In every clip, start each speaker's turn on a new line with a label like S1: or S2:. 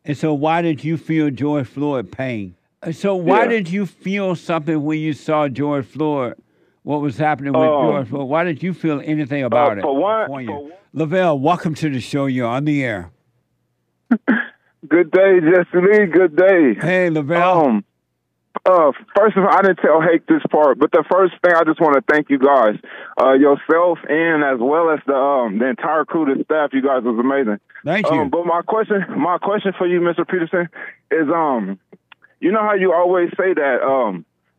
S1: And so why did you feel George Floyd pain? So why
S2: Yeah.
S1: did you feel something when you saw George Floyd? What was happening with George Floyd? Why did you feel anything about it?
S2: For one,
S1: Lavelle, welcome to the show. You're on the air.
S2: good day, Jesse Lee. Good day.
S1: Hey, Lavelle.
S2: First of all, I didn't tell Hake this part, but the first thing I just want to thank you guys, yourself, and as well as the entire crew, the staff. You guys was amazing.
S1: Thank you.
S2: But my question for you, Mr. Peterson, is you know how you always say that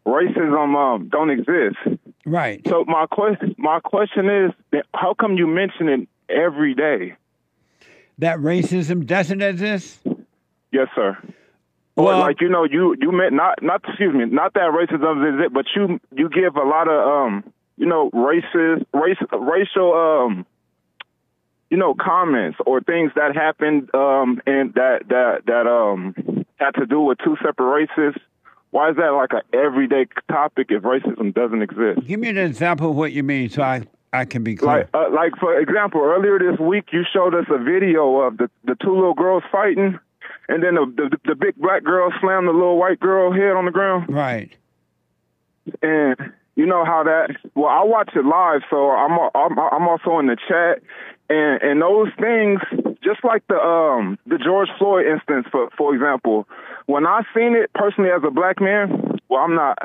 S2: racism don't exist,
S1: right?
S2: So my question is, how come you mention it every day?
S1: That racism doesn't exist?
S2: Yes, sir. Or like you meant not that racism is it, but you give a lot of racial comments or things that happened and that had to do with two separate races. Why is that like an everyday topic if racism doesn't exist?
S1: Give me an example of what you mean so I can be clear.
S2: Like for example, earlier this week you showed us a video of the two little girls fighting. And then the big black girl slammed the little white girl head on the ground.
S1: Right.
S2: And you know how that. Well, I watch it live, so I'm also in the chat. And those things, just like the George Floyd instance, for example, when I seen it personally as a black man, well, I'm not.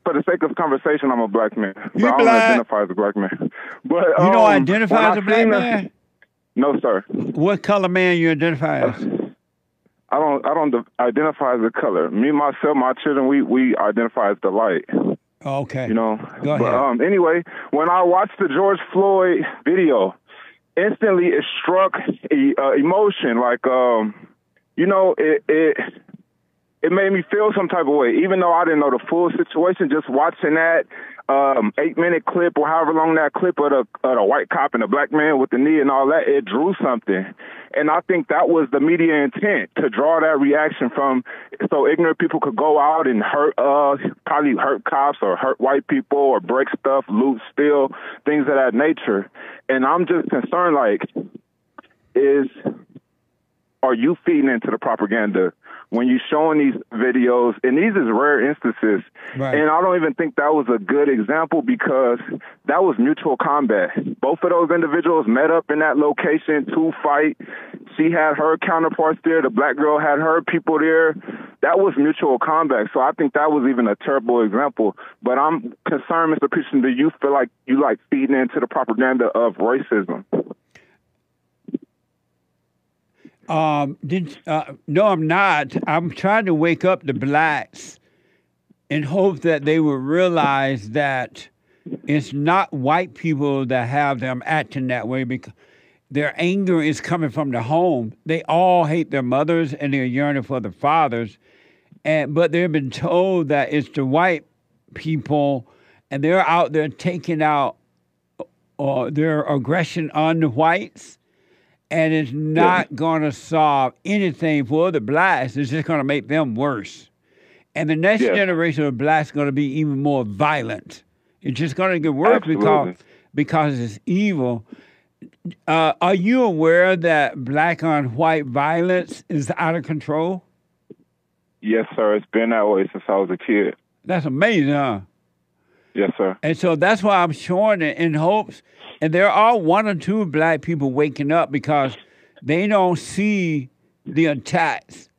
S2: For the sake of conversation, I'm a black man.
S1: You're
S2: I don't identify as a black man. But
S1: you don't identify as a black man?
S2: No, sir.
S1: What color man you identify as?
S2: I don't identify as a color. Me, myself, my children, we identify as the light.
S1: Okay.
S2: You know.
S1: Go ahead.
S2: But, anyway, when I watched the George Floyd video, instantly it struck emotion. Like it made me feel some type of way, even though I didn't know the full situation. Just watching that 8-minute clip or however long that clip of the white cop and the black man with the knee and all that, it drew something. And I think that was the media intent, to draw that reaction from, so ignorant people could go out and probably hurt cops or hurt white people or break stuff, loot, steal, things of that nature. And I'm just concerned, like, are you feeding into the propaganda when you're showing these videos? And these is rare instances.
S1: Right.
S2: And I don't even think that was a good example, because that was mutual combat. Both of those individuals met up in that location to fight. She had her counterparts there. The black girl had her people there. That was mutual combat. So I think that was even a terrible example. But I'm concerned, Mr. Peterson, do you feel like you like feeding into the propaganda of racism?
S1: No, I'm not. I'm trying to wake up the blacks in hope that they will realize that it's not white people that have them acting that way, because their anger is coming from the home. They all hate their mothers and they're yearning for their fathers. But they've been told that it's the white people, and they're out there taking out their aggression on the whites. And it's not going to solve anything for the blacks. It's just going to make them worse. And the next generation of blacks is going to be even more violent. It's just going to get worse because it's evil. Are you aware that black on white violence is out of control?
S2: Yes, sir. It's been that way since I was a kid.
S1: That's amazing, huh?
S2: Yes, sir.
S1: And so that's why I'm showing it in hopes. And there are one or two black people waking up because they don't see the attacks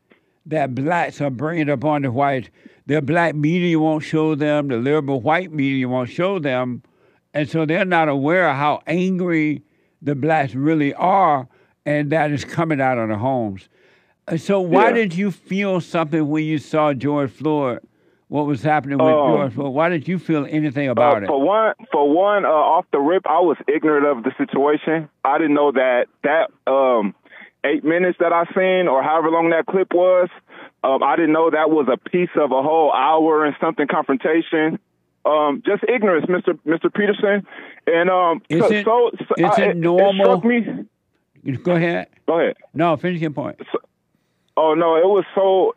S1: that blacks are bringing up on the white. The black media won't show them. The liberal white media won't show them. And so they're not aware of how angry the blacks really are, and that is coming out of the homes. So why did you feel something when you saw George Floyd? What was happening with George Floyd? Why did you feel anything about it?
S2: For one, off the rip, I was ignorant of the situation. I didn't know that 8 minutes that I seen, or however long that clip was, I didn't know that was a piece of a whole hour and something confrontation. Just ignorance, Mr. Peterson. And
S1: is it normal?
S2: It struck me.
S1: Go ahead.
S2: Go ahead.
S1: No, finish your point.
S2: No, it was so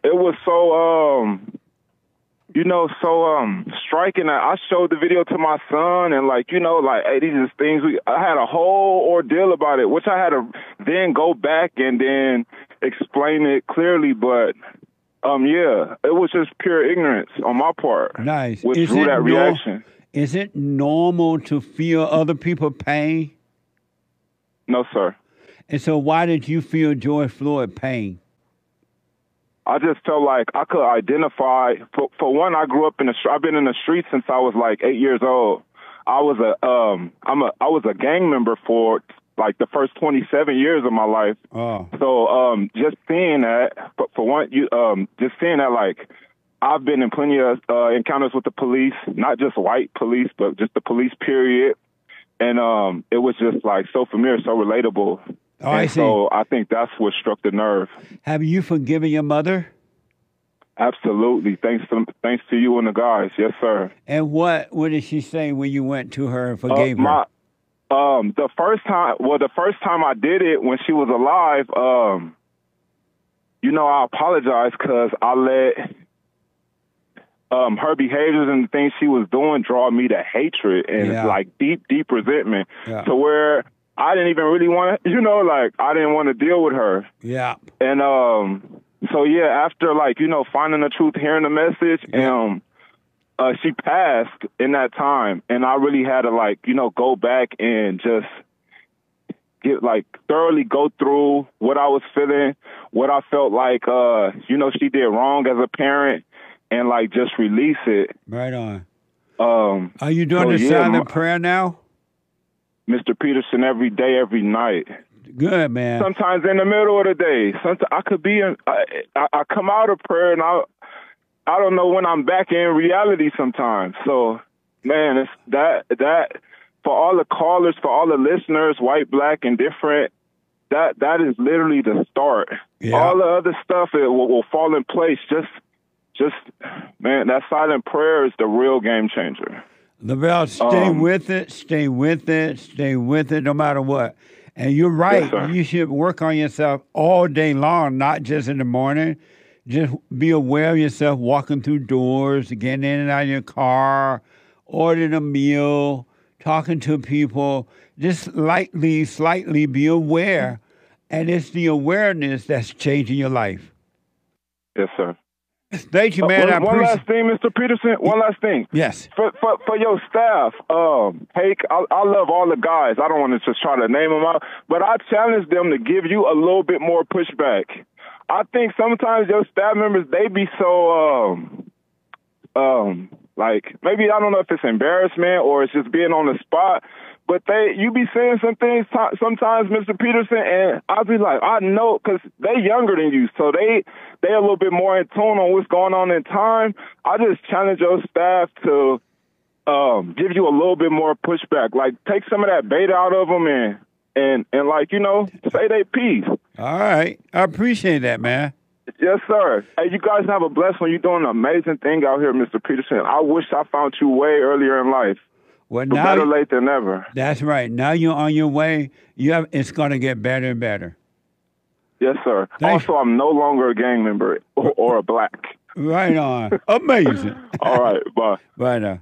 S2: striking. I showed the video to my son, and hey, these are things I had a whole ordeal about it, which I had to then go back and then explain it clearly, but yeah, it was just pure ignorance on my part.
S1: Nice.
S2: Which drew that reaction.
S1: Is it normal to feel other people's pain?
S2: No, sir.
S1: And so why did you feel George Floyd pain?
S2: I just felt like I could identify. For one, I grew up I've been in the streets since I was like 8 years old. I was a gang member for like the first 27 years of my life.
S1: Oh.
S2: So just seeing that, for one, just seeing that, like, I've been in plenty of encounters with the police, not just white police, but just the police, period. And it was just like so familiar, so relatable.
S1: Oh, I see.
S2: So I think that's what struck the nerve.
S1: Have you forgiven your mother?
S2: Absolutely. Thanks to you and the guys. Yes, sir.
S1: And what did she say when you went to her and forgave her?
S2: The first time I did it when she was alive, I apologized because I let her behaviors and the things she was doing draw me to hatred and like deep resentment to where I didn't even really want to, I didn't want to deal with her. Yeah. And so yeah, after finding the truth, hearing the message, she passed in that time, and I really had to go back and just thoroughly go through what I was feeling, what I felt like she did wrong as a parent, and just release it.
S1: Right on. Are you doing the silent prayer now?
S2: Mr. Peterson, every day, every night.
S1: Good, man.
S2: Sometimes in the middle of the day. Sometimes I could be I come out of prayer and I don't know when I'm back in reality sometimes. So, man, it's that for all the callers, for all the listeners, white, black, and different, that is literally the start. Yeah. All the other stuff, it will fall in place. Just, man, that silent prayer is the real game changer.
S1: LaVELLE, stay with it, stay with it, stay with it, no matter what. And you're right. Yes, you should work on yourself all day long, not just in the morning. Just be aware of yourself walking through doors, getting in and out of your car, ordering a meal, talking to people. Just slightly be aware. And it's the awareness that's changing your life.
S2: Yes, sir.
S1: Thank you, man.
S2: One last thing, Mr. Peterson. One last thing.
S1: Yes.
S2: For your staff, Hake, I love all the guys. I don't want to just try to name them out, but I challenge them to give you a little bit more pushback. I think sometimes your staff members, they be so, maybe I don't know if it's embarrassment or it's just being on the spot, but you be saying some things sometimes, Mr. Peterson, and I'll be like, I know, because they younger than you, so they a little bit more in tune on what's going on in time. I just challenge your staff to give you a little bit more pushback. Take some of that bait out of them and say they piece.
S1: All right. I appreciate that, man.
S2: Yes, sir. Hey, you guys have a blessed one. You're doing an amazing thing out here, Mr. Peterson. I wish I found you way earlier in life.
S1: Well,
S2: now, better late than never.
S1: That's right. Now you're on your way. It's going to get better and better.
S2: Yes, sir. Also, I'm no longer a gang member or a black.
S1: Right on. Amazing.
S2: All right. Bye.
S1: Bye now.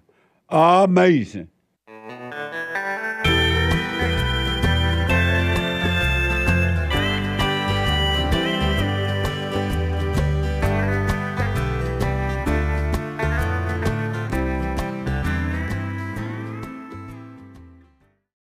S1: Amazing.